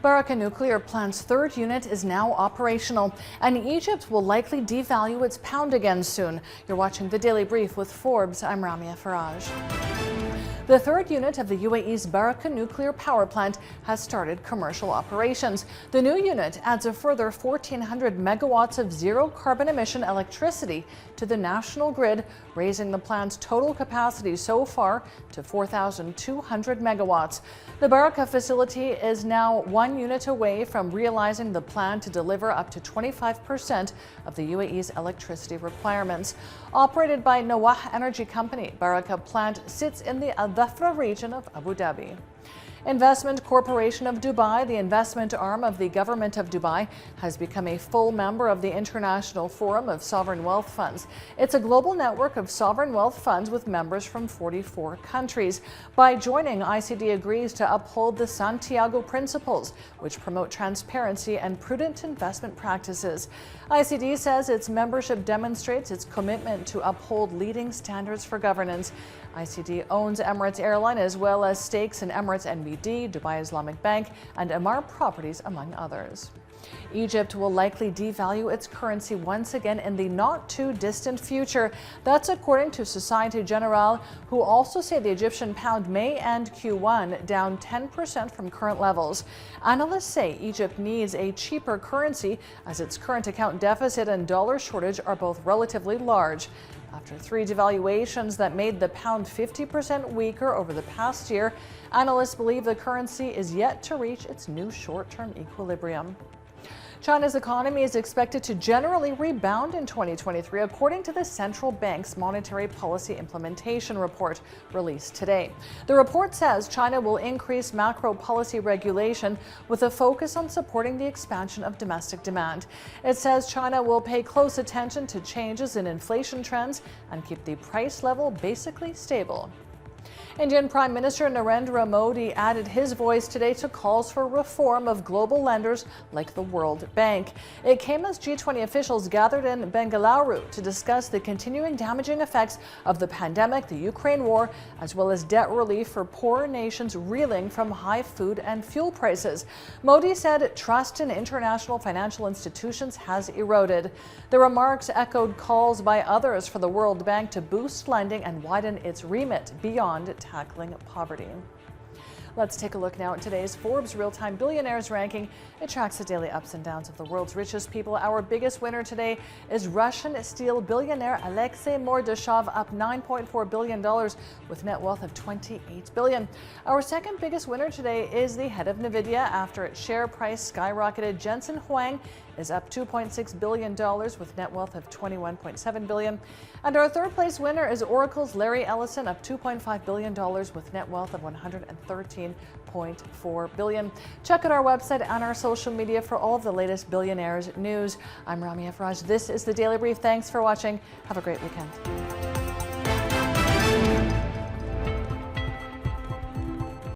Barakah nuclear plant's third unit is now operational, and Egypt will likely devalue its pound again soon. You're watching The Daily Brief with Forbes. I'm Ramia Faraj. The third unit of the UAE's Barakah nuclear power plant has started commercial operations. The new unit adds a further 1,400 megawatts of zero-carbon emission electricity to the national grid, raising the plant's total capacity so far to 4,200 megawatts. The Barakah facility is now one unit away from realizing the plan to deliver up to 25% of the UAE's electricity requirements. Operated by Nawah Energy Company, Barakah Plant sits in the Dhafra region of Abu Dhabi. Investment Corporation of Dubai, the investment arm of the government of Dubai, has become a full member of the International Forum of Sovereign Wealth Funds. It's a global network of sovereign wealth funds with members from 44 countries. By joining, ICD agrees to uphold the Santiago Principles, which promote transparency and prudent investment practices. ICD says its membership demonstrates its commitment to uphold leading standards for governance. ICD owns Emirates Airline as well as stakes in Emirates NBD, Dubai Islamic Bank, and Emaar Properties, among others. Egypt will likely devalue its currency once again in the not-too-distant future. That's according to Societe Generale, who also say the Egyptian pound may end Q1 down 10% from current levels. Analysts say Egypt needs a cheaper currency as its current account deficit and dollar shortage are both relatively large. After three devaluations that made the pound 50% weaker over the past year, analysts believe the currency is yet to reach its new short-term equilibrium. China's economy is expected to generally rebound in 2023, according to the central bank's monetary policy implementation report released today. The report says China will increase macro policy regulation with a focus on supporting the expansion of domestic demand. It says China will pay close attention to changes in inflation trends and keep the price level basically stable. Indian Prime Minister Narendra Modi added his voice today to calls for reform of global lenders like the World Bank. It came as G20 officials gathered in Bengaluru to discuss the continuing damaging effects of the pandemic, the Ukraine war, as well as debt relief for poorer nations reeling from high food and fuel prices. Modi said trust in international financial institutions has eroded. The remarks echoed calls by others for the World Bank to boost lending and widen its remit beyond tackling poverty. Let's take a look now at today's Forbes Real-Time Billionaires ranking. It tracks the daily ups and downs of the world's richest people. Our biggest winner today is Russian steel billionaire Alexei Mordashov, up $9.4 billion with net wealth of $28 billion. Our second biggest winner today is the head of Nvidia after its share price skyrocketed. Jensen Huang is up $2.6 billion with net wealth of $21.7 billion. And our third place winner is Oracle's Larry Ellison, up $2.5 billion with net wealth of $113.4 billion. Check out our website and our social media for all of the latest Billionaires news. I'm Ramia Faraj. This is The Daily Brief. Thanks for watching. Have a great weekend.